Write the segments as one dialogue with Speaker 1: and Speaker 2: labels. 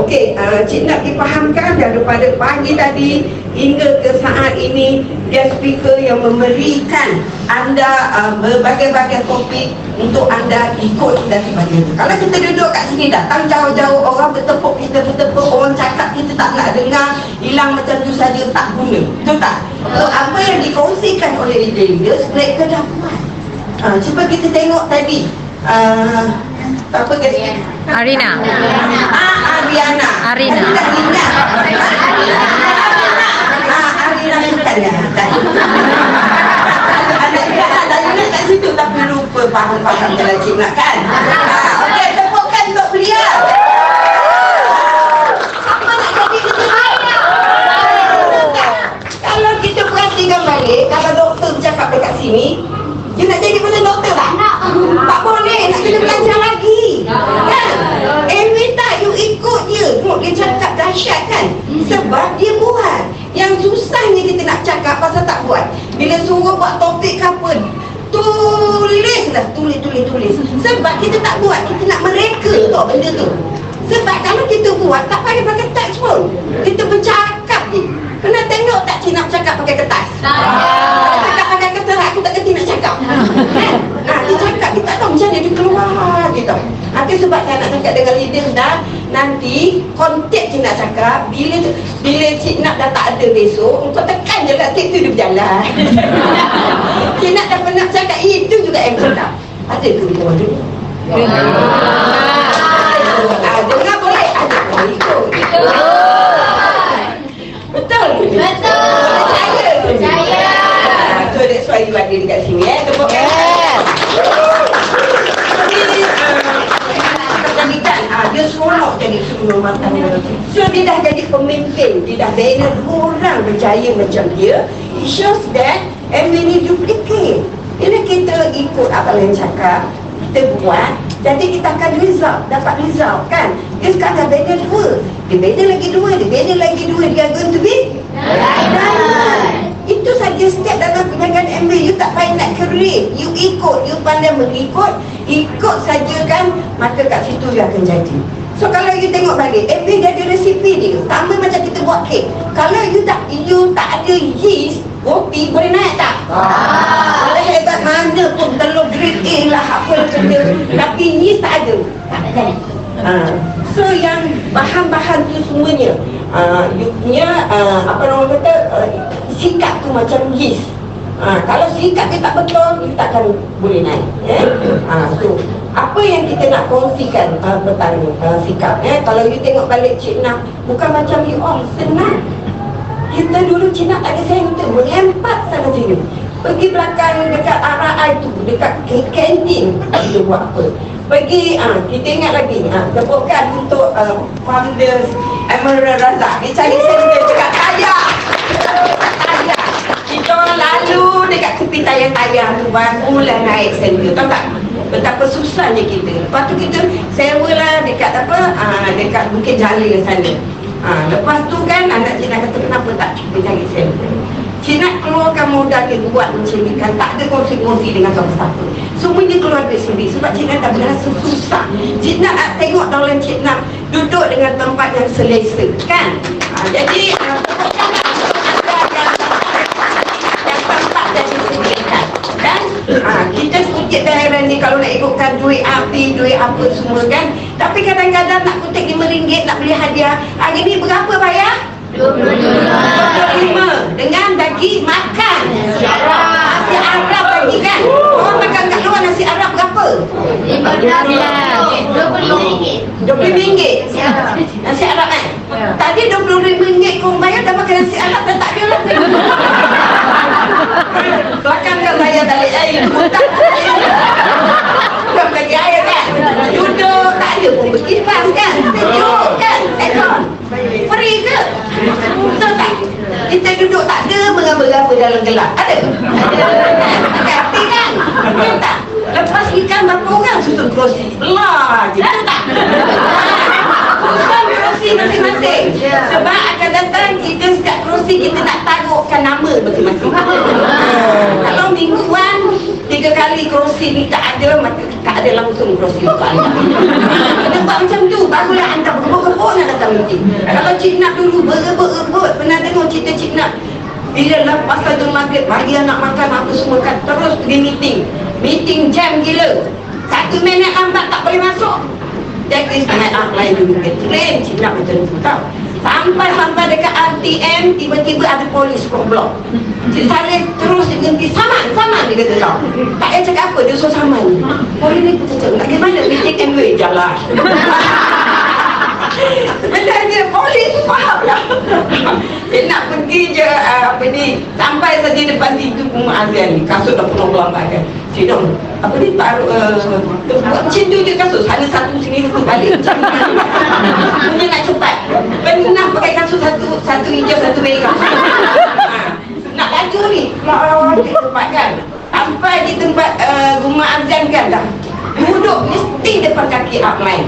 Speaker 1: Okey, Cik nak dipahamkan daripada pagi tadi hingga ke saat ini guest speaker yang memberikan anda berbagai-bagai topik untuk anda ikut daripada itu. Kalau kita duduk kat sini datang jauh-jauh, orang bertepuk kita, orang cakap kita tak nak dengar, hilang macam tu saja, tak guna. Betul tak? So, apa yang dikongsikan oleh leaders mereka dah buat. Cuba kita tengok tadi apa guys?
Speaker 2: Arina.
Speaker 1: Ariana.
Speaker 2: Arina.
Speaker 1: Arina bukan ya? Ada kat situ tapi lupa faham jalan Cik nak kan? Okey, tepukkan untuk beliau. Apa nak jadi ketua? Kalau kita perhatikan balik, kalau doktor bercakap dekat sini, dia nak jadi macam doktor tak? Tak boleh, nak kena belajar lagi kan? Every time you ikut dia, tengok dia cakap dahsyat kan? Sebab dia buat. Yang susahnya kita nak cakap pasal tak buat. Bila suruh buat topik ke apa, tulis lah, tulis. Sebab kita tak buat, kita nak mereka tau benda tu. Sebab kalau kita buat, tak payah pakai teks pun. Kita bercakap je. Pernah tengok tak Cik nak cakap pakai kertas? Cakap pakai kertas, aku tak kerti nak cakap. Dia cakap, kita tak tahu macam mana dia keluar gitu. Itu sebab saya nak cakap dengan leader dah. Nanti kontak Cik nak cakap, bila Cik nak dah tak ada besok, kau tekan je kat tip tu dia berjalan. Cik nak dah pernah cakap, itu juga yang cakap. Ada tu kita ada. Dengar boleh? Ada boleh ikut. Betul? Percaya. So that's why you ada dekat sini tepuk tangan. Dia seronok jadi sebelum matang. So dia dah jadi pemimpin, dia dah bina orang berjaya macam dia. It shows that and we need duplicate. Bila kita ikut apa yang cakap, kita buat, jadi kita akan dapat result kan. Dia sekarang dah bina 2, dia bina lagi 2, dia bina lagi 2, dia going to be diamond. Itu saja step dalam perniagaan MB. You tak payah nak create, you ikut, you pandai mengikut, ikut saja kan, maka kat situ dia akan jadi. So kalau you tengok balik, MB dia ada resipi dia, sama macam kita buat kek. Kalau you tak ada yeast, roti boleh naik tak? Kalau hebat mana pun, telur grade A lah, apa kena, tapi yeast tak ada, tak ada. So yang bahan-bahan tu semuanya, you punya apa orang kata, sikap tu macam yeast. Kalau sikap dia tak betul, kita takkan boleh naik. So apa yang kita nak kongsikan petang sikap. Kalau you tengok balik Cik Nak, bukan macam you all senang. Kita dulu Cik Nak tak ada center, berhempat sana sini. Pergi belakang dekat RI tu, dekat kantin, kita buat apa. Pergi, kita ingat lagi, tepukkan untuk founders Emerald Razak. Dia cari center dekat kaya. Kita orang lalu dekat tepi tayang-tayang tu, barulah naik center. Tahu tak? Betapa susahnya kita. Lepas tu kita sewalah dekat dekat Bukit Jalil sana. Lepas tu kan anak Cik Nak kata, kenapa tak cuba cari center? Cik Nak keluarkan modal dia buat macam ni kan, tak ada kongsi-kongsi dengan siapa-siapa. Semuanya keluar dari sendiri sebab Cik Nak tak berasa susah. Cik Nak tengok dalam Cik Nak duduk dengan tempat yang selesa kan. Jadi yang tempat dah disediakan. Dan kita sedikit daerah ni kalau nak ikutkan duit api, duit apa semua kan. Tapi kadang-kadang nak kutip RM5 nak beli hadiah. Hari ni berapa bayar? 25 dengan daging makan nasi Arab lagi kan. Orang makan kat luar nasi Arab berapa? RM25 nasi Arab kan. Tadi RM25 kau bayar dah makan nasi Arab dah tak ada lah. Bahkan kan bayar balik air hutang belum lagi air kan. Duduk tak ada pun berkipas kan. Sejuk kan. Ekor free ke? Betul tak? Kita duduk tak ada mengapa-ngapa dalam gelap. Ada? Hati kan? Betul tak? Lepas ikan berapa orang susun kerusi? Belah je. Betul tak? Susun kerusi masing-masing. Sebab akan datang kita setiap kerusi kita nak taruhkan nama masing-masing. Kalau mingguan 3 kali kerusi ni tak ada, maka tak ada langsung kerusi buka anda. Kita buat macam tu, barulah anda berkebun-kebun nak datang politik. Kalau Cik Nak dulu berebut, pernah tengok cerita Cik Nak, bila lepas satu maghrib bagi anak makan apa semua kan, terus pergi meeting jam gila, 1 minit lambat tak boleh masuk. Jadi naik lain dulu ke train, Cik Nak macam tu tau. Sampai dekat RTM, tiba-tiba ada polis blok. Cik Saleh terus berhenti, saman dia kata tau. Tak payah cakap apa, dia suruh saman. Polis ni cakap, nak ke mana? Meeting MWA jalan. Sebenarnya polis faham lah. Dia nak pergi je sampai saja depan situ Muazzin ni, kasut dah penuh lambat kan. Cik Dong, apa ni taruh buat macam tu je kasut, sana satu sini satu balik. Punya nak cepat. Pernah pakai kasut satu hijau satu merah. Nak laju ni, cepat kan. Sampai di tempat rumah azan kan dah. Duduk mesti depan kaki upline.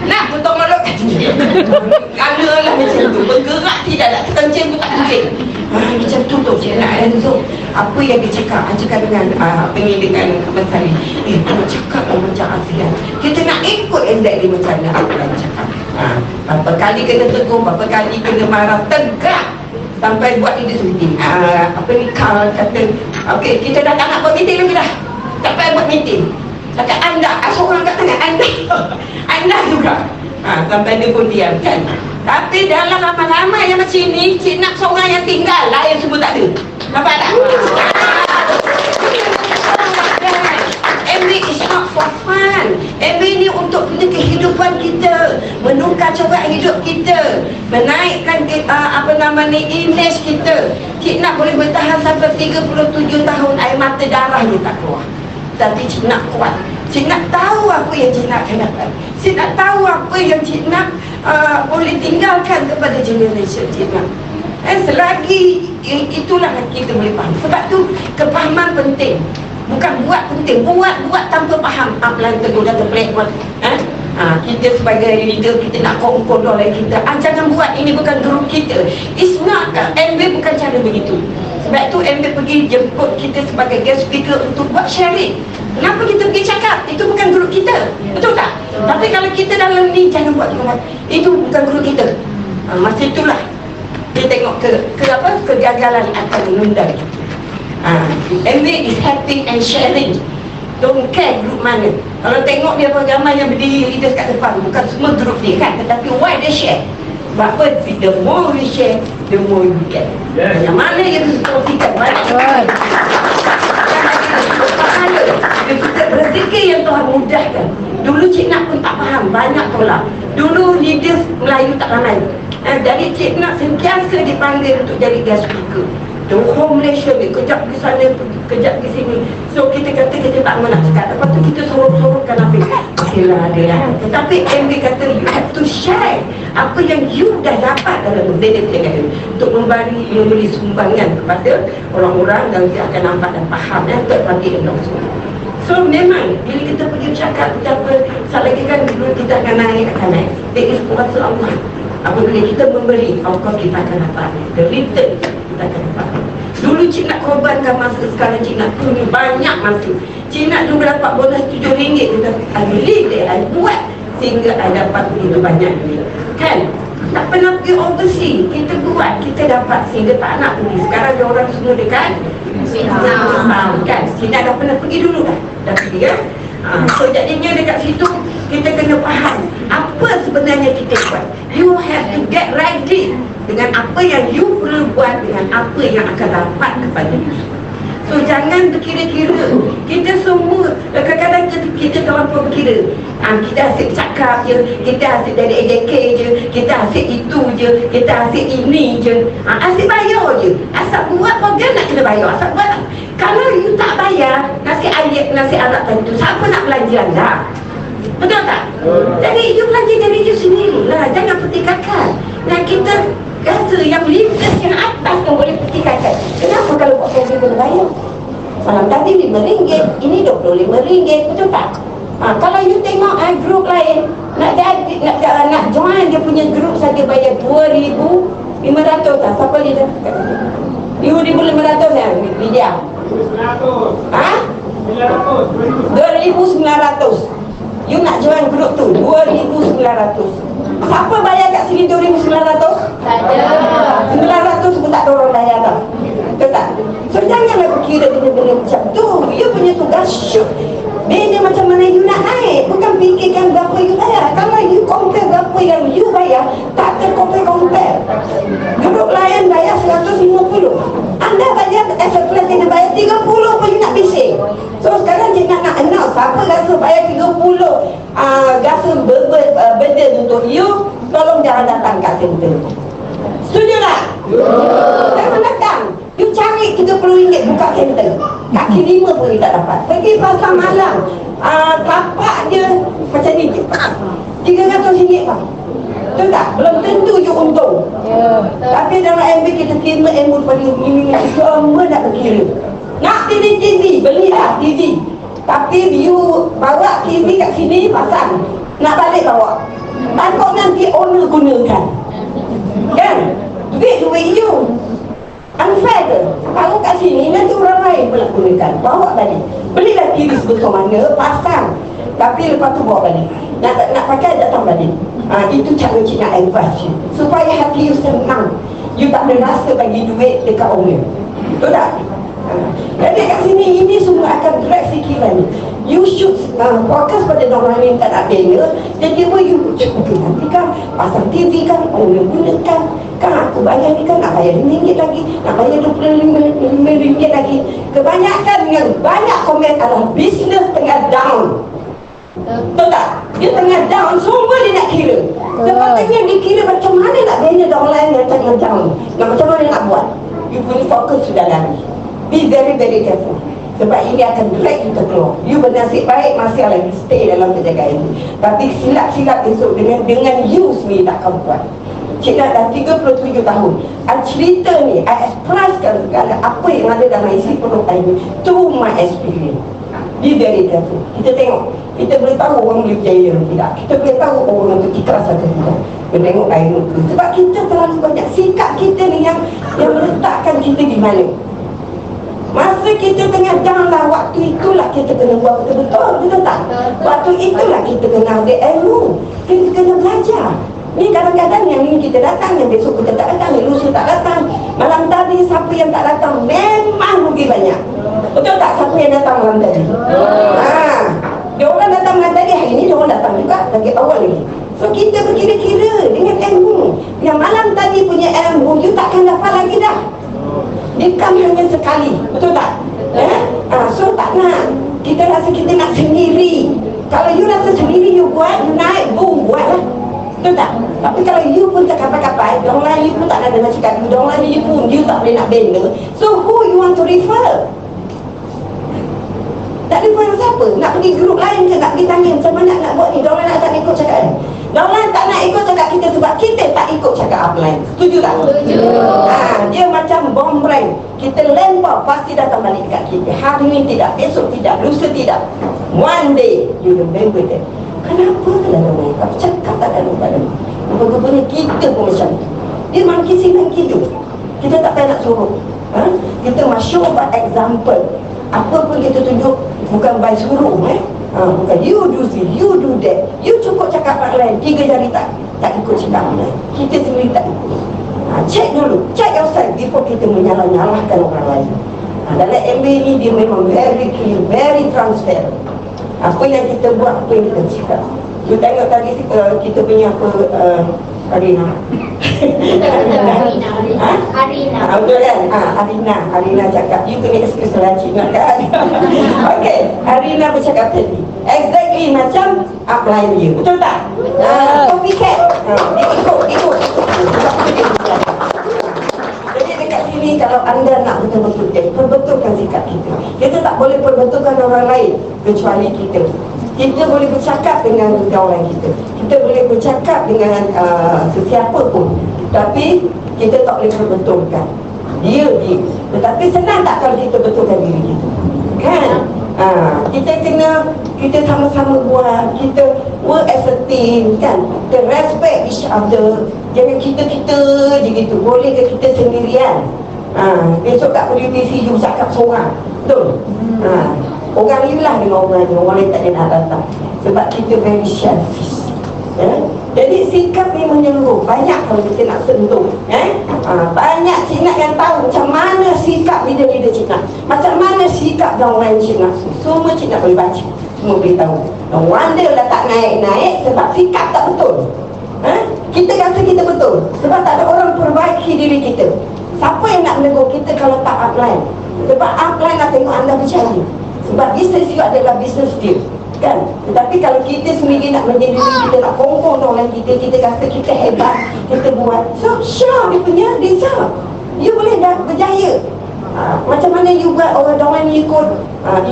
Speaker 1: Nak potong molok kena lah macam tu, bergerak tidak nak terkencing pun tak boleh. Macam tu Cik Nak Enzo, apa yang dia cakap dengan dengan Abang Saleh, kena cakap lah macam ASEAN, kita nak ikut exactly macam mana apa yang cakap. Berapa kali kena tegur, berapa kali kena marah, tegak sampai buat ini sendiri. Karl kata, okey, kita dah tak nak buat meeting lagi dah, tak payah buat meeting. Cakap anda, seorang kat tengah anda juga. Sampai dia pun diam kan. Tapi dalam ramai-ramai yang macam ni, Cik Nak seorang yang tinggal, lain semua tak ada. Nampak tak? MB is not for fun. MB ni untuk kehidupan kita, menukar corak hidup kita, menaikkan image kita. Cik Nak boleh bertahan sampai 37 tahun, air mata darah dia tak keluar. Tapi Cik Nak kuat. Cik Nak tahu apa yang Cik Nak akan dapat. Cik Nak tahu apa yang Cik Nak boleh tinggalkan kepada generation Cik Nak. Selagi itulah kita boleh faham. Sebab tu kefahaman penting. Bukan buat penting. Buat tanpa faham. Pelan tegur dan terpelek. Kita sebagai leader, kita nak kodol kita. Jangan buat, ini bukan grup kita. It's not, MB bukan cara begitu. Sebab tu MB pergi jemput kita sebagai guest speaker untuk buat sharing. Kenapa kita pergi cakap? Itu bukan grup kita. Betul tak? Tapi kalau kita dalam ni, jangan buat itu bukan grup kita. Masa itulah dia tengok kegagalan akan menunda kita. MB is helping and sharing. Don't care grup mana. Kalau tengok dia ramai yang berdiri leaders kat depan, bukan semua grup dia kan, tetapi why they share? Sebab apa? The more we share, the more we get. Yang mana yang kongsikan banyak sekali. Kita rezeki yang Tuhan mudahkan. Dulu Cik Nak pun tak faham, banyak tolak. Dulu leaders Melayu tak ramai. Jadi Cik Nak sentiasa dipanggil untuk jadi guest speaker. Whole Malaysia ni, kejap pergi sana, kejap pergi sini. So kita kata kita tak mahu nak cakap. Lepas tu kita sorok-sorokkan apa. Okeylah ada lah. Tetapi MB kata you have to share apa yang you dah dapat dalam dia kata untuk memberi sumbangan kepada orang-orang dan dia akan nampak dan faham third party endorsement. So memang bila kita pergi cakap apa, lagi kan dulu kita akan naik. There is kuasa Allah. Apabila kita memberi, of course kita akan dapat the return, kita akan dapat. Dulu Cik Nak korbankan masa, sekarang Cik Nak punya banyak masa. Cik Nak dulu dapat bonus RM7, tetapi I buat sehingga I dapat begitu banyak duit. Kan? Tak pernah pergi overseas, kita buat, kita dapat sehingga tak nak pergi. Sekarang dia orang semua dekat Singapura, kan? Cik Nak dah pernah pergi dulu dah pergi kan? So jadinya dekat situ kita kena faham apa sebenarnya kita buat. You have to get ready dengan apa yang you perlu buat, dengan apa yang akan dapat kepada you. So jangan berkira-kira. Kita semua kadang-kadang kita terlampau berkira. Kita asyik cakap je, kita asyik jadi AJK je, kita asyik itu je, kita asyik ini je, asyik bayar je. Asal buat program nak kena bayar, asal buat. Kalau you tak bayar, nasi ayat, nasi arak tadi tu, siapa nak belanja anda? Betul tak? Jadi you belanja dari you sendirilah, jangan petikkan. Nah kita rasa yang leaders yang atas yang boleh petikkan. Kenapa kalau buat program kena bayar? Malam tadi RM5, ini RM25, betul tak? Kalau you tengok grup lain nak join dia punya grup saja bayar RM2,500 tak? Siapa dia? RM2,500 ya? Lydia? RM2,900. You nak join grup tu RM2,900. Siapa bayar kat sini 2,900?
Speaker 2: Tak ada.
Speaker 1: 900 pun tak ada orang bayar tau. Betul tak? So janganlah berkira benda-benda macam tu. You punya tugas shoot. Beza macam mana you nak naik. Bukan fikirkan berapa you bayar. Kalau you compare berapa yang you bayar, tak tercompare. Grup lain bayar 150. Anda bayar as a class yang bayar 30 pun you nak bising. So sekarang dia nak announce siapa rasa bayar 30 rasa burden untuk you, tolong jangan datang kat center. Setuju tak? Jangan datang. You cari RM30 buka center. Kaki 5 pun you tak dapat. Pergi pasar malam, tapak dia macam ni, RM300 pak. Betul tak? Belum tentu you untung. Tapi dalam MB kita terima ilmu daripada ini, semua nak berkira. Nak TV, belilah TV. Tapi you bawa TV kat sini, pasang. Nak balik bawa. Takut nanti owner gunakan. Kan? Duit you. Unfair ke? Kalau kat sini, nanti orang lain pula gunakan. Bawa balik. Belilah TV sebesar mana, pasang. Tapi lepas tu bawa balik. Nak pakai, datang balik. Itu cara Cik nak advise you. Supaya hati you senang. You tak ada rasa bagi duit dekat owner. Betul tak? Jadi kat sini, ini semua akan drag fikiran. You should fokus pada orang lain tak nak bela. Jadi you cuba nanti kan pasang TV kan, owner gunakan. Kan aku bayar ni kan, nak bayar RM5 lagi, nak bayar RM25 lagi. Kebanyakan yang banyak komen adalah bisnes tengah down. Betul tak? Dia tengah down, semua dia nak kira. Sepatutnya dia kira macam mana nak bela orang lain yang tengah down. Macam mana nak buat. You punya fokus sudah lari. Be very very careful. Sebab ini akan drag kita keluar. You bernasib baik masih lagi stay dalam penjagaan ini. Tapi silap-silap esok dengan you sendiri takkan buat. Cik Nat dah 37 tahun. Cerita ni, I expresskan segala apa yang ada dalam isi perut I ni through my experience. Be very careful. Kita tengok, kita boleh tahu orang boleh berjaya atau tidak. Kita boleh tahu orang itu ikhlas atau tidak. Menengok air muka. Sebab kita terlalu banyak sikap kita ni yang meletakkan kita di mana. Masa kita tengah down lah, waktu itulah kita kena buat betul-betul, betul tak? Waktu itulah kita kena ambil ilmu. Kita kena belajar. Ni kadang-kadang yang ni kita datang, yang besok kita tak datang, yang lusa tak datang. Malam tadi siapa yang tak datang memang rugi banyak. Betul tak? Siapa yang datang malam tadi? Dia orang datang malam tadi, hari ni dia orang datang juga lagi awal lagi. So kita berkira-kira dengan ilmu. Yang malam tadi punya ilmu, you takkan dapat lagi dah. Income hanya sekali, betul tak? So tak nak. Kita rasa kita nak sendiri. Kalau you rasa sendiri, you buat, you naik, boom, buat lah. Betul tak? Tapi kalau you pun tak kapai-kapai, orang lain you pun tak ada nak cakap, orang lain you pun you tak boleh nak bela. So who you want to refer? Tak refer siapa? Nak pergi grup lain ke? Nak pergi tanya macam mana nak buat ni? Orang lain nak tak ikut cakap ni. Orang lain tak nak ikut cakap kita sebab kita tak ikut cakap upline. Setuju tak?
Speaker 2: Setuju.
Speaker 1: Dia macam bom rank. Kita lempar pasti datang balik dekat kita. Hari ni tidak, esok tidak, lusa tidak. One day you remember that. Kenapa dalam orang tak cakap tak ada lupa dalam? Rupanya kita pun macam tu. Dia mangkis silang hidup. Kita tak payah nak suruh. Kita masuk buat example. Apa pun kita tunjuk, bukan by suruh. Bukan you do this, you do that. You cukup cakap orang lain, 3 jari tak ikut cakap orang lain. Kita sendiri tak ikut. Check dulu, check yourself before kita menyalah-nyalahkan orang lain. Dalam MB ni dia memang very clear, very transparent. Apa yang kita buat, apa yang kita cakap. You tengok tadi kita punya apa, Arina. Betul kan? Arina cakap, you kena excuse lah Cik Nat kan? Okay, Arina bercakap tadi exactly macam upline you. Betul tak? Copycat. Ikut. Jadi dekat sini kalau anda nak betul-betul perbetulkan sikap kita. Kita tak boleh perbetulkan orang lain kecuali kita. Kita boleh bercakap dengan kawan kita. Kita boleh bercakap dengan sesiapa pun. Tapi kita tak boleh perbetulkan dia. Tetapi senang tak kalau kita betulkan diri kita? Kan? Kita sama-sama buat. Kita work as a team kan? Kita respect each other. Jangan kita je gitu. Boleh ke kita sendirian? Besok kat politisi you cakap seorang. Betul? Orang ni lah dengan orang lain tak ada nak datang. Sebab kita very selfish. Jadi sikap ni menyeluruh. Banyak kalau kita nak sentuh, banyak Cik Nat yang tahu macam mana sikap leader-leader Cik Nat, macam mana sikap downline Cik Nat. Semua Cik Nat boleh baca, semua boleh tahu. No wonder lah tak naik-naik sebab sikap tak betul. Kita rasa kita betul sebab tak ada orang perbaiki diri kita. Siapa yang nak menegur kita kalau tak upline? Sebab upline nak tengok anda berjaya. Sebab bisnes you adalah bisnes dia, kan? Tetapi kalau kita sendiri nak menjadi diri kita, nak kongkong orang kita, kita rasa kita hebat, kita buat, so sure dia punya result. You boleh dah berjaya. Macam mana you buat orang lain ikut,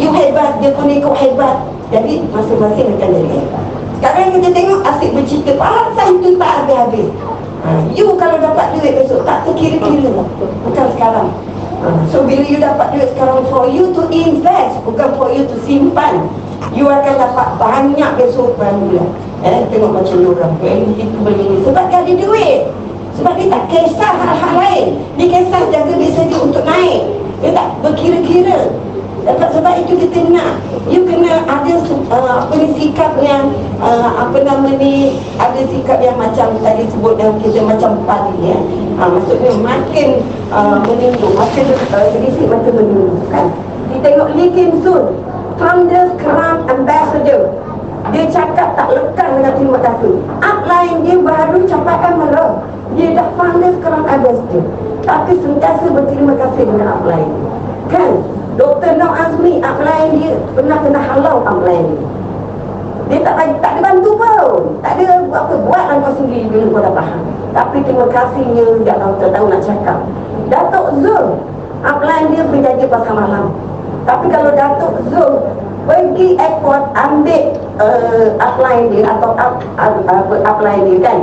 Speaker 1: you hebat, dia pun ikut hebat. Jadi masing-masing akan jadi hebat. Sekarang kita tengok asyik bercerita pasal itu tak habis-habis. You kalau dapat duit besok tak terkira-kira lah. Bukan sekarang. So bila you dapat duit sekarang, for you to invest, bukan for you to simpan. You akan dapat banyak besok baru lah. Tengok macam orang itu beli. Sebab dia ada duit. Sebab dia tak kisah hal-hal lain. Dia kisah jaga bisnes dia untuk naik. Dia tak berkira-kira. Sebab itu kita nak, you kena ada sikap yang ada sikap yang macam tadi sebut dalam kita macam padi, maksudnya makin menunjuk, makin sedikit makin menunjuk, kan? Kita tengok Lee Kim Soon, Founders Club Ambassador, dia cakap tak lekang dengan terima kasih. Upline dia baru capaian merah, dia dah Founders Club Ambassador, tapi sentiasa berterima kasih dengan upline, kan? Dr. Noh Azmi, upline dia pernah kena halau upline dia. Dia tak ada bantu pun, tak ada apa, buatlah kau sendiri bila kau dah faham. Tapi terima kasihnya dia tahu nak cakap. Datuk Zul, upline dia berjanji pasal malam. Tapi kalau Datuk Zul pergi airport ambil upline dia atau upline dia, kan,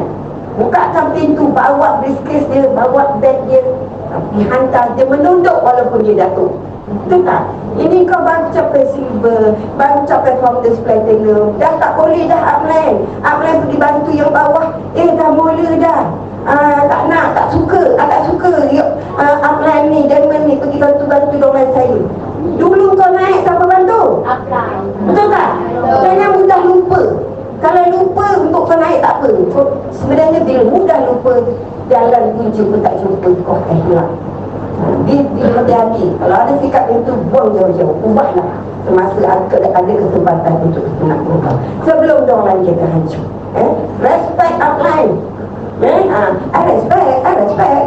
Speaker 1: bukakan pintu, bawa briefcase dia, bawa beg dia, dihantar, dia menunduk walaupun dia datuk. Betul tak? Ini kau baru capai silver, baru capai Founders Platinum, dah tak boleh dah upline. Upline pergi bantu yang bawah, dah mula dah. Tak suka upline ni, Diamond ni pergi bantu-bantu orang saya. Dulu kau naik siapa bantu? Upline. Betul tak? Jangan mudah lupa. Kalau lupa untuk kau naik tak apa. Sebenarnya bila mudah lupa, jalan kunci pun tak jumpa, kau akan hilang. Hati-hati. Kalau ada sikap itu, buang jauh-jauh, ubahlah semasa ada kesempatan untuk nak ubah, sebelum orang lain kita hancur. Respect upline. I respect,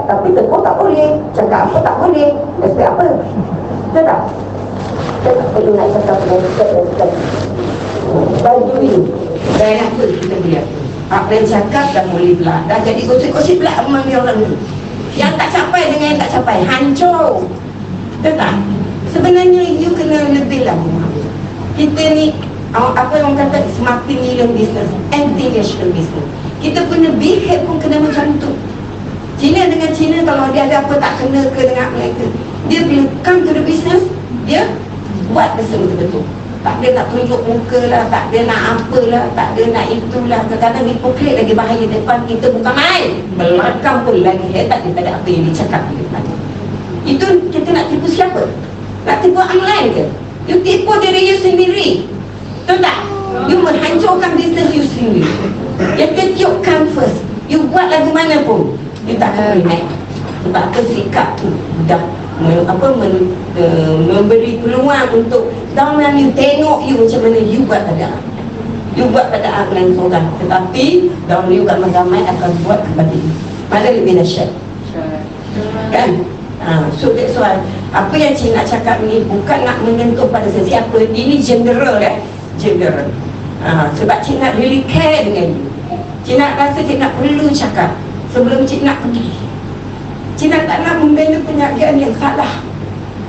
Speaker 1: tapi tegur tak boleh, cakap apa tak boleh. Respect apa? Betul tak? Kita tak perlu nak cakap respect. Baju ini dan apa kita lihat, upline cakap dah boleh belah, dah jadi gosip-gosip pula memang dia orang ni. Yang tak capai dengan yang tak capai, hancur. Betul tak? Sebenarnya you kena lebih lah. Kita ni, apa orang kata, multi-million business, international business. Kita punya behave pun kena macam tu. Cina dengan Cina, kalau dia ada apa tak kena ke dengan mereka, dia bila come to the business, dia buat betul-betul. Tak ada nak tunjuk muka lah, tak ada nak apalah, tak ada nak itulah. Kadang-kadang hipokrit lagi bahaya depan kita, bukan main. Belakang pun lagi hebat daripada apa yang dicakap di depan. Itu kita nak tipu siapa? Nak tipu online ke? You tipu diri you sendiri. Betul tak? You menghancurkan bisnes you sendiri. Yang ketiupkan first, you buat lagu mana pun, you tak akan boleh naik. Sebab apa? Sikap tu dah memberi peluang untuk downline you, tengok you macam mana you buat pada upline seorang. Tetapi downline you kat ramai akan buat kepada you. Mana lebih dahsyat, kan? So that's why apa yang Cik nak cakap ni bukan nak menyentuh pada sesiapa. Ini general, general. Sebab Cik nak really care dengan you. Cik nak rasa Cik nak perlu cakap sebelum Cik nak pergi. Cik tak nak membela perniagaan yang salah,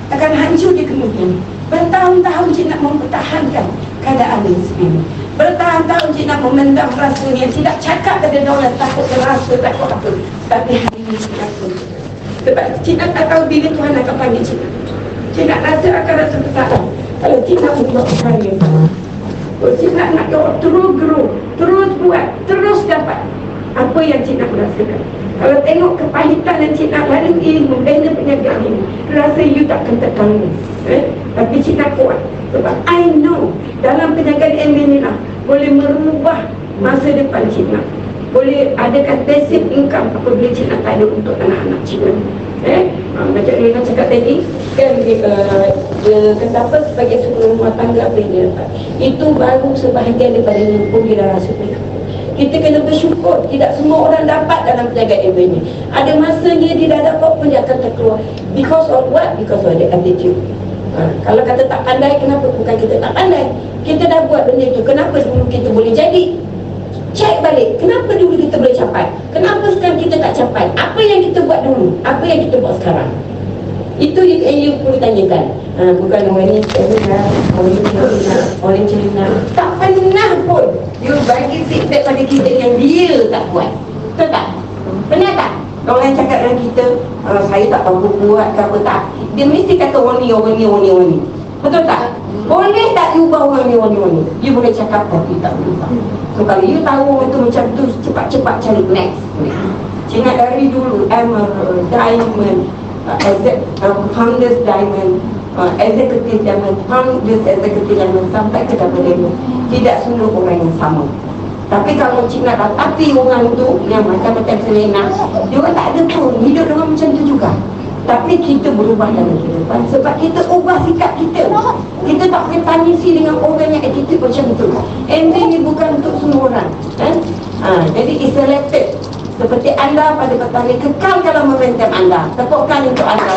Speaker 1: akan hancur di kemudian. Bertahun-tahun Cik nak mempertahankan keadaan ini sendiri. Bertahun-tahun Cik nak memendam rasa yang tidak cakap pada orang, takut rasa, takut apa. Tapi hari ini Cik nak tunjuk. Sebab Cik nak tak tahu bila Tuhan akan panggil Cik. Cik nak rasa akan rasa bersalah kalau Cik nak membuat perkara yang salah. Cik nak terus grow, terus buat, terus dapat apa yang Cik nak merasakan. Kalau tengok kepahitan yang Cik nak lalui membela perniagaan ini, rasa you takkan tertanggung. Tapi Cik nak kuat. Sebab I know dalam perniagaan ini lah boleh merubah masa depan Cik nak. boleh adakan basic income apabila Cina tak ada untuk anak-anak Cina. Macam Rina cakap tadi kan, dia kata apa, sebagai sumber rumah tangga apa yang dia dapat, itu baru sebahagian daripada pun dia dah rasa bersyukur. Kita kena bersyukur. Tidak semua orang dapat dalam perniagaan ini. Ada masanya dia dah dapat pun dia akan terkeluar. Because of what? Because of the attitude. Kalau kata tak pandai, kenapa? Bukan kita tak pandai, kita dah buat benda itu. Kenapa dulu kita boleh jadi? Cek balik, kenapa dulu kita boleh capai? Kenapa sekarang kita tak capai? Apa yang kita buat dulu? Apa yang kita buat sekarang? Itu yang you perlu tanyakan. Bukan orang ni orang Cina tak pernah pun you bagi feedback pada kita yang dia tak buat. Betul tak? Pernah tak? Orang cakap dengan kita, saya tak mampu buat ke apa tak, dia mesti kata warni. Betul tak? Boleh tak you ubah orang ni? You boleh cakap tapi tak boleh ubah. So kalau you tahu orang tu macam tu, cepat-cepat cari next. Ingat dari dulu Emerald, Diamond, Founders Diamond, Executive Diamond, Founders Executive Diamond, sampai ke Double Diamond, tidak semua orang yang sama. Tapi kalau Cina dah tapi orang tu yang macam Selena, dia orang tak ada pun hidup dengan macam tu juga. Tapi kita berubah dalam kehidupan sebab kita ubah sikap kita. Kita tak boleh tanisi dengan orang yang attitude macam tu. And then ni bukan untuk semua orang, kan? Jadi it's selected. Seperti anda pada petang ni, kekalkanlah momentum anda. Tepukkan untuk anda.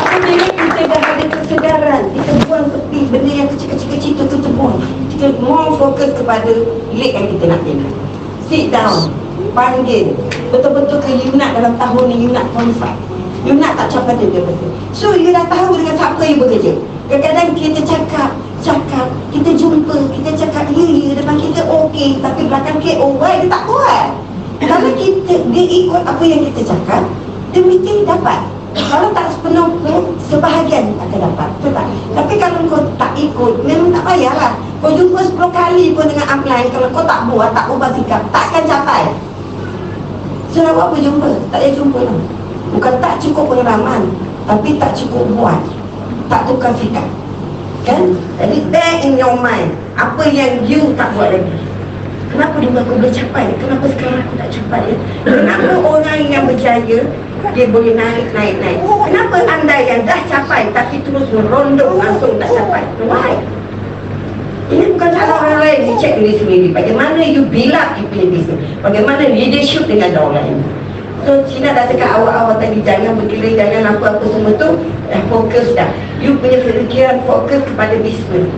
Speaker 1: Apabila kita dah ada kesedaran, kita buang tepi benda yang kecil-kecil tu, kita buang. Kita more fokus kepada leg yang kita nak tengok. Sit down, panggil. Betul-betul ke you nak dalam tahun ni, you nak qualify, you nak tak capai dia betul. So you dah tahu dengan siapa you bekerja. Kadang-kadang kita cakap, kita jumpa, kita cakap ya depan kita okey, tapi belakang KO dia tak buat. Kalau dia ikut apa yang kita cakap, dia mesti dapat. Kalau tak sepenuh pun, sebahagian akan dapat. Betul tak? Tapi kalau kau tak ikut, memang tak payahlah. Kau jumpa 10 kali pun dengan upline, kalau kau tak buat, tak ubah sikap, tak akan capai. So nak buat apa jumpa? Tak payah jumpa lah. Bukan tak cukup pengalaman, tapi tak cukup buat, tak tukar sikap, kan? Jadi bear in your mind, apa yang you tak buat lagi. Kenapa dulu aku boleh capai? Kenapa sekarang aku tak capai? Kenapa orang yang berjaya dia boleh naik? Kenapa anda yang dah capai tapi terus merondong langsung tak capai? Why? Ini bukan salah orang lain, you check diri sendiri. Bagaimana you build up you punya business, bagaimana leadership dengan orang lain. So Cina dah cakap awal-awal tadi, jangan berkira, jangan apa-apa semua tu, fokus dah. You punya fikiran fokus kepada bisnes.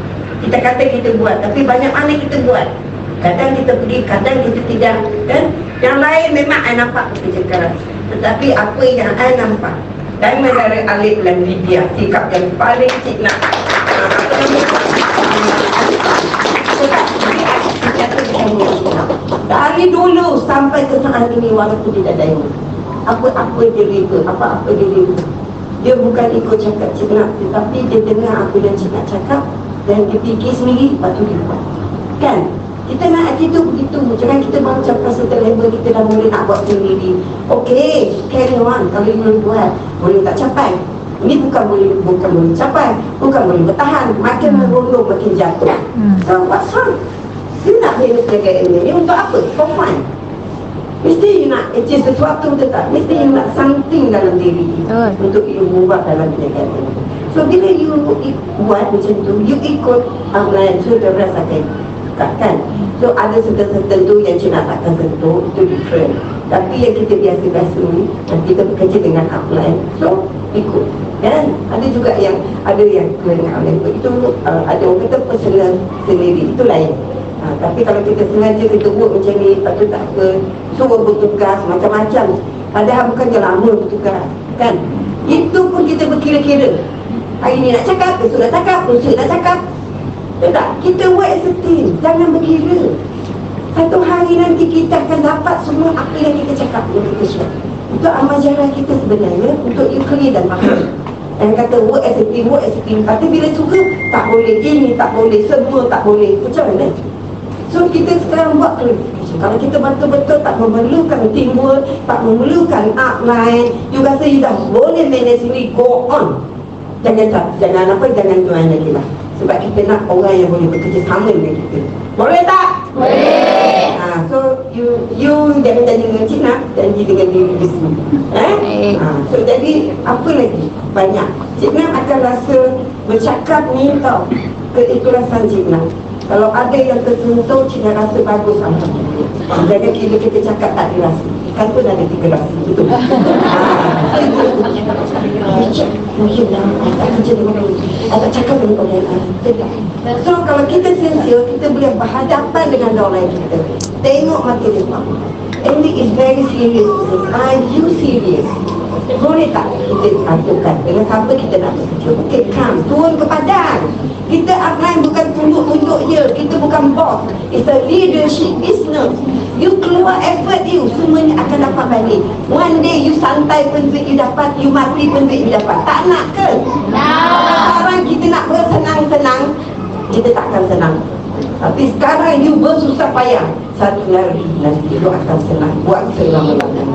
Speaker 1: Kita kata kita buat, tapi banyak mana kita buat. Kadang kita pergi, kadang kita tidak, kan? Yang lain memang I nampak kerja keras, tetapi apa yang I nampak, Diamond dari Alif dan Lydia, sikap yang paling Cina. Dari dulu sampai ke saat ini, walaupun tidak Diamond, apa dia ribut, apa-apa dia ribut, dia bukan ikut cakap Cina, tetapi dia dengar apa yang Cina cakap dan dia fikir sendiri, lepas tu dia buat, kan? Kita nak attitude begitu. Jangan kita baru capai certain level, kita dah mula nak buat sendiri. Okey, carry on. Kalau you buat, boleh tak capai. Ini bukan boleh capai, bukan boleh bertahan. Makin merundung, makin jatuh. So what's wrong? You nak bina perniagaan ini untuk apa? For fun. Mesti you nak achieve sesuatu tetap. Mesti you nak something dalam diri untuk you ubah dalam perniagaan ini. So bila you buat macam tu, you ikut outline, so the rest akan kan. So ada certain tu yang Cina takkan sentuh, itu different. Tapi yang kita biasa-biasa ni, kita bekerja dengan upline, so ikut, kan? Ada juga yang dengan upline itu ada orang kata personal sendiri, itu lain. Tapi kalau kita sengaja kita buat macam ni, lepas tu tak apa, suruh bertugas macam-macam, padahal bukannya lama bertugas, kan? Itu pun kita berkira-kira. Hari ni nak cakap, besok nak cakap, lusa nak cakap. Tak, kita work as a team, jangan berkira. Satu hari nanti kita akan dapat semua apa yang kita cakap yang kita share. Itu amal jariah kita sebenarnya, untuk you clear dan faham. Yang kata work as a team, tapi bila suka, tak boleh ini, tak boleh, semua tak boleh. Macam mana? So kita sekarang buat clarification. Kalau kita betul-betul tak memerlukan teamwork, tak memerlukan upline, you rasa you dah boleh manage sendiri, go on. Jangan join lagi lah. Sebab kita nak orang yang boleh bekerja sama dengan kita. Boleh tak? Boleh. So you jangan janji dengan Cina, janji dengan diri kita sendiri. So jadi apa lagi? Banyak. Cina akan rasa bercakap ni tau, keikhlasan Cina. Kalau ada yang tersentuh, Cina rasa bagus. Jangan kira kita cakap tak dirasa. Ikan pun ada 3 rasa. Betul. Mungkin tak kerja dengan orang, tak cakap dengan orang lain. So kalau kita sincere, kita boleh berhadapan dengan orang lain kita. Tengok mata dia. Andy is very serious. Are you serious? Boleh tak kita aturkan dengan siapa kita nak bekerja? Okay, come, turun ke padang. Kita upline bukan tunjuk-tunjuk je. Kita bukan boss. It's a leadership business. You keluar effort you, semuanya akan dapat balik. One day you santai pun duit you dapat, you mati pun duit you dapat. Tak nak ke? Sekarang kita nak bersenang-senang, kita takkan senang. Tapi sekarang you bersusah payah, satu hari nanti you akan senang. Buat selama-lamanya.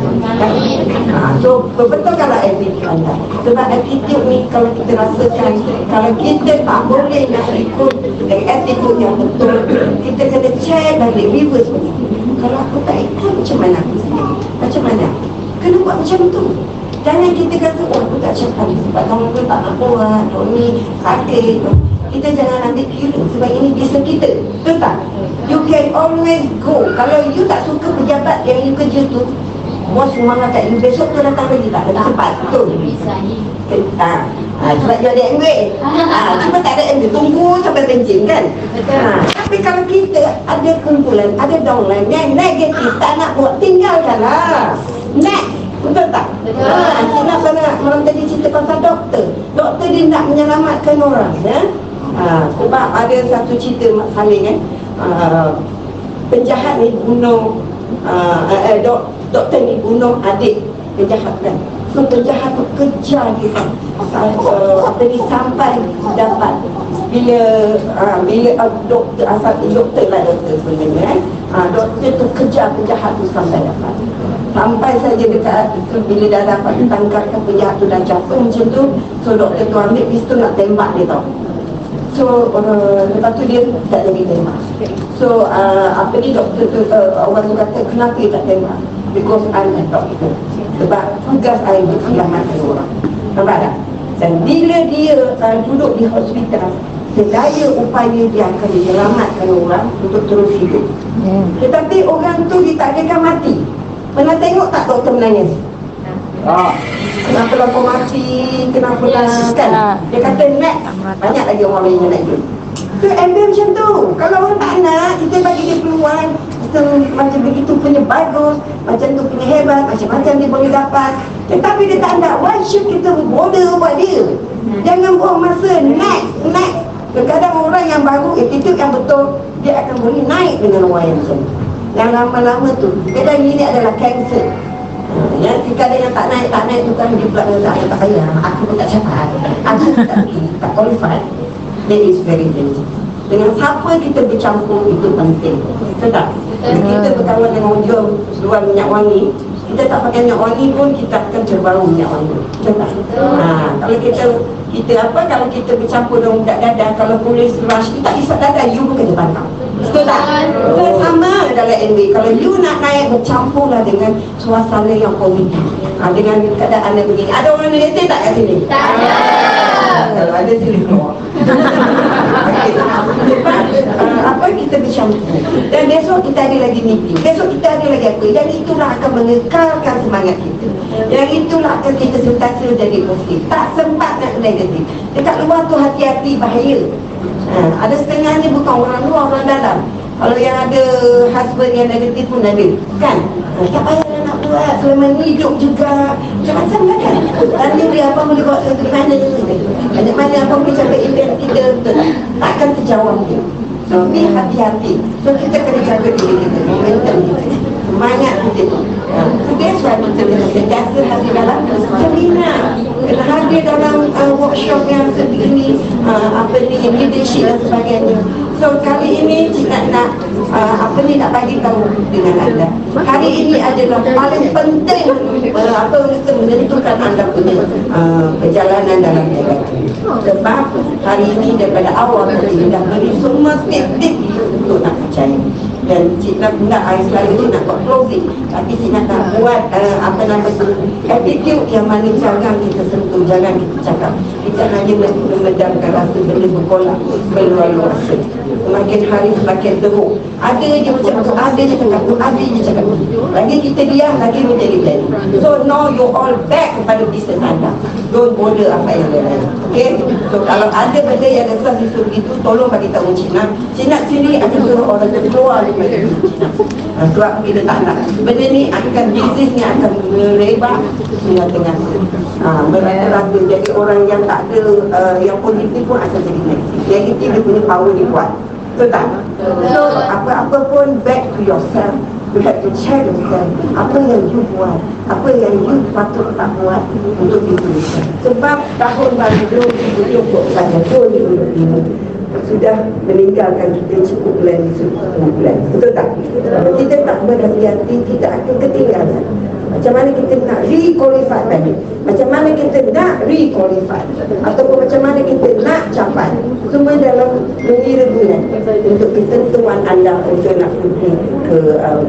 Speaker 1: So betul-betulkanlah attitude anda. Sebab attitude ni kalau kita rasakan, kalau kita tak boleh nak ikut dengan attitude yang betul, kita kena check balik, reverse balik. Kalau aku tak ikut, macam mana aku sendiri? Macam mana? Kena buat macam tu. Jangan kita kata, oh aku tak cakap sebab kamu pun tak nak buat, ni sakit. Kita jangan ambil kira sebab ini bisnes kita. Betul tak? You can always go. Kalau you tak suka pejabat yang you kerja tu, bos semangat kat you, besok tu datang lagi tak? Lebih cepat. Betul? Sebab dia ada MBA. Cuma tak ada MBA, tunggu sampai pencin kan? Tapi kalau kita ada kumpulan, ada downline yang negatif, tak nak buat, tinggalkanlah. Next. Betul tak? Betul. Kenapa malam tadi cerita pasal doktor? Doktor dia nak menyelamatkan orang, ya? Sebab ada satu cerita Mak Saleh kan, penjahat ni bunuh, doktor ni bunuh adik penjahat kan. So penjahat tu kejar dia apa ni sampai dapat. Bila doktor, asal doktor lah doktor sebenarnya, doktor tu kejar penjahat tu sampai dapat. Sampai saja dekat itu, bila dah dapat ditangkapkan penjahat tu dah jatuh macam tu. So doktor tu ambil pistol nak tembak dia tau. So lepas tu dia tak jadi tembak. So apa ni doktor tu, orang tu kata kenapa dia tak tembak? Because I'm a doctor. Sebab tugas saya menyelamatkan orang. Nampak tak? Dan bila dia duduk di hospital, sedaya upaya dia akan menyelamatkan orang untuk terus hidup. Tetapi orang tu ditakdirkan mati. Pernah tengok tak doktor menangis? Kenapa kau mati? Kenapa kan? Dia kata next. Banyak lagi orang lain yang nak hidup. So ambil macam tu. Kalau orang tak nak, kita bagi dia peluang. Macam begitu punya bagus, macam tu punya hebat, macam-macam dia boleh dapat. Tetapi dia tak nak. Why should kita border buat dia? Jangan buang masa. Next. Kadang-kadang orang yang baru, attitude yang betul, dia akan boleh naik dengan orang yang macam. Yang lama-lama tu, kadang ini adalah cancer. Ya, kadang yang tak naik tu kan dia pula tak payah. Aku pun tak capai, aku tak qualified. That is very dangerous. Dengan siapa kita bercampur itu penting. Betul tak? Kita berkawan dengan jual minyak wangi, kita tak pakai minyak wangi pun kita akan terbau minyak wangi. Betul tak? Kalau kalau kita bercampur dengan budak dadah, kalau polis rush, kita tak isap dadah, you pun kena pantang. Betul tak? Sama dalam NB. Kalau you nak naik, bercampurlah dengan suasana yang positif. Dengan keadaan yang begini. Ada orang negatif tak kat sini? Tak ada. Kalau ada sini keluar. Apa kita bercampur. Dan besok kita ada lagi meeting, besok kita ada lagi apa. Yang itulah akan mengekalkan semangat kita. Yang itulah akan kita sentiasa jadi positif. Tak sempat nak negatif. Dekat luar tu hati-hati, bahaya. Ada setengah ni bukan orang luar, orang dalam. Kalau yang ada husband yang negatif pun ada, kan? Tak payah nak buat, selama ni hidup juga macam-macam kan? Tanya dia apa boleh buat ke mana apa boleh capai event kita, takkan terjawab dia. So be hati-hati. So kita kena jaga diri kita, momentum kita, semangat kita. So that's why kita kena sentiasa hadir dalam seminar, kena hadir dalam workshop yang seperti ini, leadership dan sebagainya. So kali ini Cik nak nak bagi tahu dengan anda. Hari ini adalah paling penting untuk menentukan anda punya perjalanan dalam jabatan. Sebab hari ini daripada awal tadi dah beri semua tip-tip untuk nak percaya. Dan Cik Nak selalu tu nak buat closing, tapi Cik Nak nak buat apa nama tu, attitude yang mana jangan kita sentuh, jangan kita cakap. Kita hanya memedamkan rasa benda berkolak melalui rasa. Semakin hari semakin teruk. Ada je macam tu, ada je cakap tu, ada je cakap tu. Lagi kita diam, lagi menjadi-jadi. So now you all back kepada bisnes anda. Don't bother apa yang lain. Okay? So kalau ada benda yang resah isu begitu, tolong bagi tahu Cik Nak. Cik Nak sini akan suruh orang keluar daripada Cik Nak. Sebab kita tak nak benda ni akan, bisnes ni akan merebak tengah-tengah. Merasa jadi orang yang tak ada yang positif pun akan jadi negatif. Negatif dia punya power dia kuat. Betul tak? So apa-apa pun back to yourself. You have to check yourself. Apa yang you buat, apa yang you patut tak buat untuk dituliskan. Sebab tahun baru 2020 saja 2025 sudah meninggalkan kita cukup bulan. Betul tak? Kalau kita tak berhati-hati, kita akan ketinggalan. Macam mana kita nak re-qualify tadi, macam mana kita nak re-qualify, ataupun macam mana kita nak capai, semua dalam mengira-gira untuk ketentuan anda untuk nak pergi ke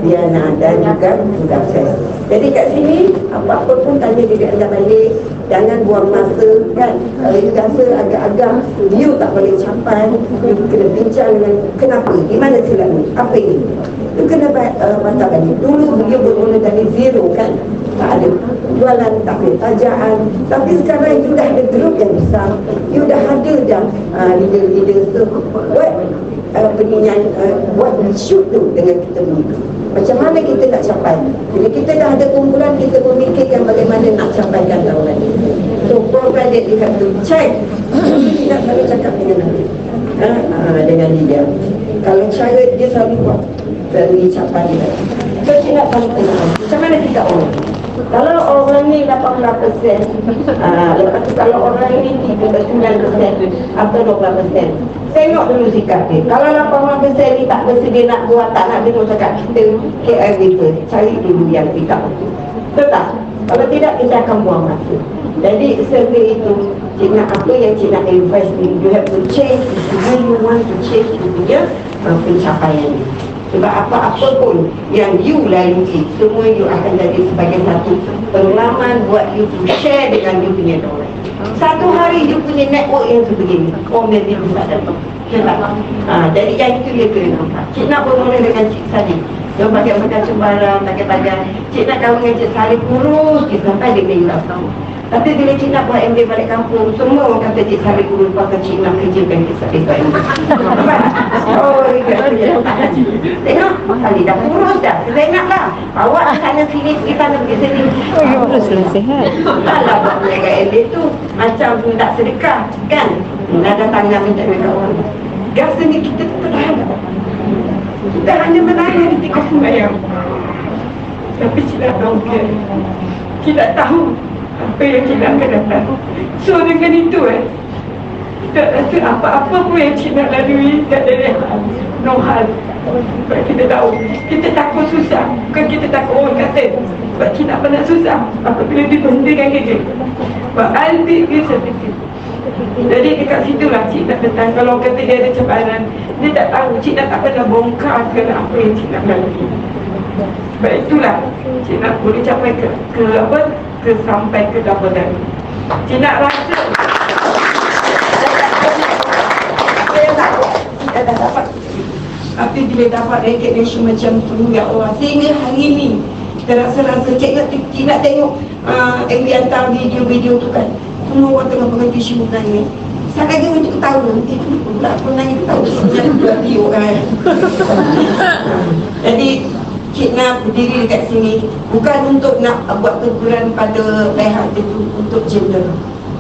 Speaker 1: Vienna dan juga Budapest. Jadi kat sini apa-apa pun tanya diri anda balik. Jangan buang masa kan. Kalau you rasa agak-agak you tak boleh capai, you kena bincang dengan kenapa, di mana silap ni, apa ini. You kena batal balik. Dulu you bermula dari zero kan, tak ada jualan, tak ada tajaan. Tapi sekarang you dah ada grup yang besar, you dah ada leader-leader. So what we should do dengan kita begitu, macam mana kita nak capai. Jadi kita dah ada kumpulan, kita memikirkan bagaimana nak capaikan tahun ini. So provided you have to check. Tidak selalu cakap dengan dengan dia, kalau cara dia selalu buat dari capai dia. So tidak selalu tengok macam mana kita orang. Kalau orang ni 18%, lepas tu kalau orang ni 39% atau 12%, tengok dulu sikap dia. Kalau 80% ni tak bersedia nak buat, tak nak dengar cakap kita, KL first, cari dulu yang sikap itu. Betul tak? Kalau tidak, kita akan buang masa. Jadi survey itu, Cik Nak apa yang Cik Nak advise ni, you have to change the way you want to change you punya pencapaian ni. Sebab apa-apa pun yang you lalui, semua you akan jadi sebagai satu pengalaman buat you to share dengan you punya orang. Satu hari you punya network yang sebegini, komen dia bisa dapat. Jadi yang itu dia kena nampak. Cik Nak bermula dengan Cik Sadi. Dia pakai macam barang, pakai. Cik Nak kahwin dengan Cik Sadi kurus, sampai dia kena tahu. Tapi bila Cik Nak buat MBA balik kampung, semua orang kata Cik Sadi kurus, pasal Cik Nak kerjakan Cik Sadi buat MBA. Oh, tengok, kali dah kurus dah. Saya ingatlah, awak sana sini, kita nak pergi sini.
Speaker 2: Kurus lah, sihat.
Speaker 1: Taklah buat mereka MBA tu macam tak sedekah, kan? Ada tangan minta duit orang. Rasanya kita tertahan. Kita hanya menangis di tikus sembahyang. Tapi Cik Nak tahu ke? Cik Nak tahu apa yang Cik Nak akan datang. So dengan itu tak rasa apa-apa pun yang Cik Nak lalui, tak ada hal, no hal. Sebab kita tahu, kita takut susah. Bukan kita takut orang kata. Sebab Cik Nak pernah susah apabila diberhentikan kerja. But I'll be certificate. Jadi dekat situlah Cik Nak datang. Kalau kata dia ada cabaran, dia tak tahu. Cik Nak tak pernah bongkar segala apa yang Cik Nak lalui. Sebab itulah Cik Nak boleh capai sampai ke double dari. Cik Nak rasa dah dapat. Tapi bila dapat recognition macam tu, ya Allah, sehingga hari ni terasa-rasa Cik Nak tengok MB hantar video-video tu kan, semua orang tengah berhenti syukur nangis. Saya lagi macam tahu nanti pula pun nangis tahu sebenarnya video kan. Jadi Cik Nak berdiri dekat sini bukan untuk nak buat teguran pada pihak itu, untuk gender.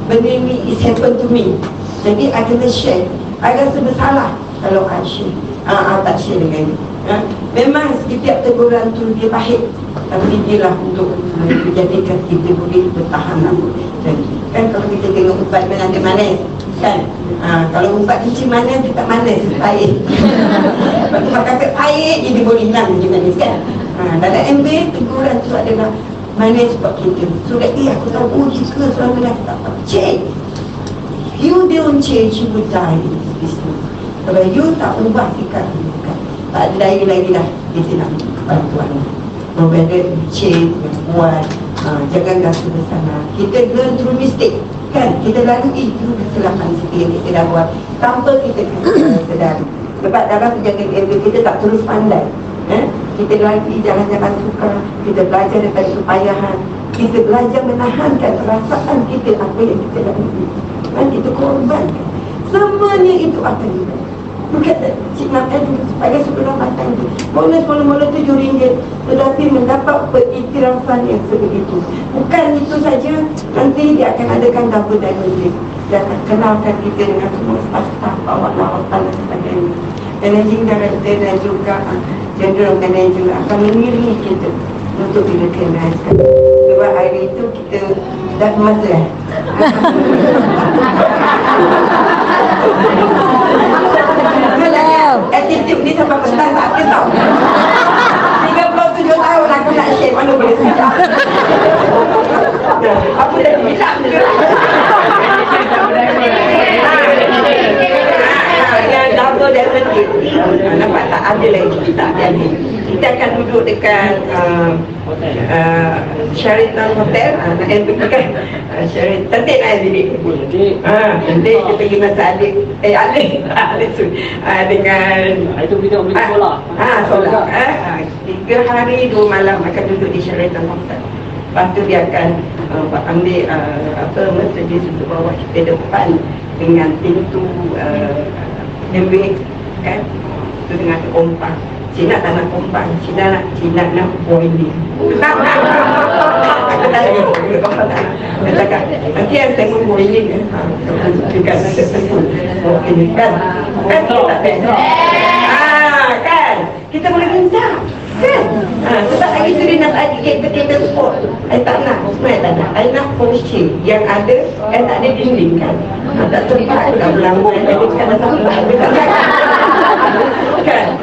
Speaker 1: Benda ni is happen to me. Jadi I kena share. I rasa bersalah kalau I share, tak share dengan ni. Memang setiap teguran tu dia pahit, tapi dia lah untuk menjadikan kita boleh bertahan lama. Jadi kan kalau kita tengok ubat ada manis kan, kalau ubat kunci manis dia tak manis, pahit. Sebab tu kata pahit dia boleh hilang je manis kan. Dalam MB teguran tu adalah manis sebab kita. So that aku tahu, oh jika suami lelaki tak apa, cek you don't change, you would die in this business. Kalau you tak ubah sikap you, kan, tak ada lagi lah kita nak bantuan. No matter change, buat, jangan rasa bersama. Kita learn through mistake, kan? Kita lalui itu kesalahan sikit yang kita dah buat tanpa kita sedar. Sebab dalam perjalanan ilmu kita tak terus pandai. Kita lalui jalan-jalan suka, kita belajar daripada kepayahan, kita belajar menahankan perasaan kita apa yang kita lalui. Kita korbankan. Semuanya itu akan hilang. Bukan Cik Makan supaya sebelum matang itu bonus mula-mula RM7, tetapi mendapat periktirafan yang sebegitu. Bukan itu saja, nanti dia akan adakan double diagnosis. Dia akan kenalkan kita dengan semua staf-staf, awak-awak dan sebagainya. Managing Director dan juga General Manager akan mengiringi kita untuk direkogniskan. Sebab hari itu kita dah masa attitude ni sampai petang tak ke tau. 37 tahun aku nak share, mana boleh sejak. Apa dah bilang je. Yang double definitive nampak tak ada lagi, tak jadi. Kita akan duduk dekat Sheraton Hotel, kan? Sheraton, cantik lah bilik. Cantik, kita pergi masa Alif dengan
Speaker 2: itu kita beli solar.
Speaker 1: Solar. 3 hari 2 malam akan duduk di Sheraton Hotel. Lepas tu dia akan ambil Mercedes untuk bawa kita depan dengan pintu embik, kan? Itu dengan kompang. Cina tak nak kompang, Cina nak boiling. Aku tak tahu, dia cakap, nanti yang tengok boiling juga nanti tengok boiling, kan? Kan kita tak tengok. Kan? Kita boleh minta, kan? Sebab hari tu dia nak adik betul sport. Saya tak nak, sebenarnya tak nak. Saya nak Porsche yang ada, tak ada dinding, kan? Tak sempat nak berlambung, jadi kan tak sempat. Kan?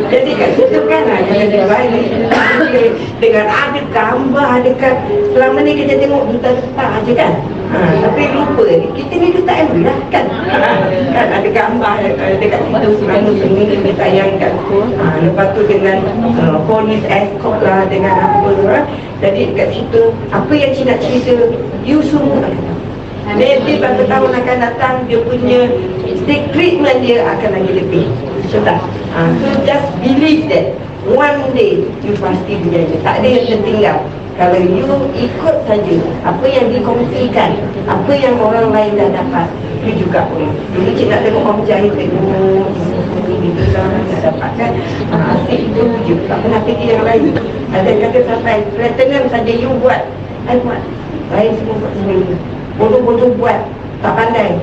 Speaker 1: Jadi kat situ kan dengan ada gambar dekat, selama ni kita tengok duta-duta aja, kan? Tapi lupa kita ni duta MB lah, kan? Kan ada gambar dekat situ, selama semua kita tayangkan. Lepas tu dengan police escort lah, dengan apa lah. Jadi dekat situ apa yang Cik nak cerita, you semua akan tahu. Maybe berapa tahun akan datang, dia punya treatment dia akan lagi lebih. So just believe that one day you pasti berjaya. Tak ada yang tertinggal. Kalau you ikut saja apa yang dikongsikan, apa yang orang lain dah dapat, you juga boleh. Dulu Cik nak tengok orang jahit, tengok itu orang dah dapat, kan? Asyik itu je, tak pernah fikir yang lain. Ada kata sampai platinum saja you buat, I buat, lain semua buat sendiri. Bodoh-bodoh buat, tak pandai.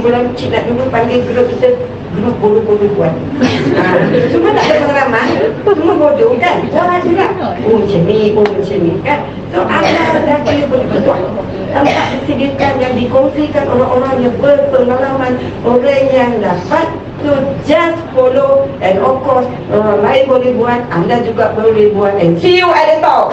Speaker 1: Bulan Cik nak dulu panggil grup kita, grup bodoh-bodoh buat. Semua tak ada pengalaman, semua bodoh, kan? Buat juga. Macam ni, macam ni, kan? So Allah dah kira boleh buat. Tanpa disediakan yang dikongsikan orang-orang yang berpengalaman, orang yang dapat. So just follow, and of course orang lain boleh buat, anda juga boleh buat, and see you at the top.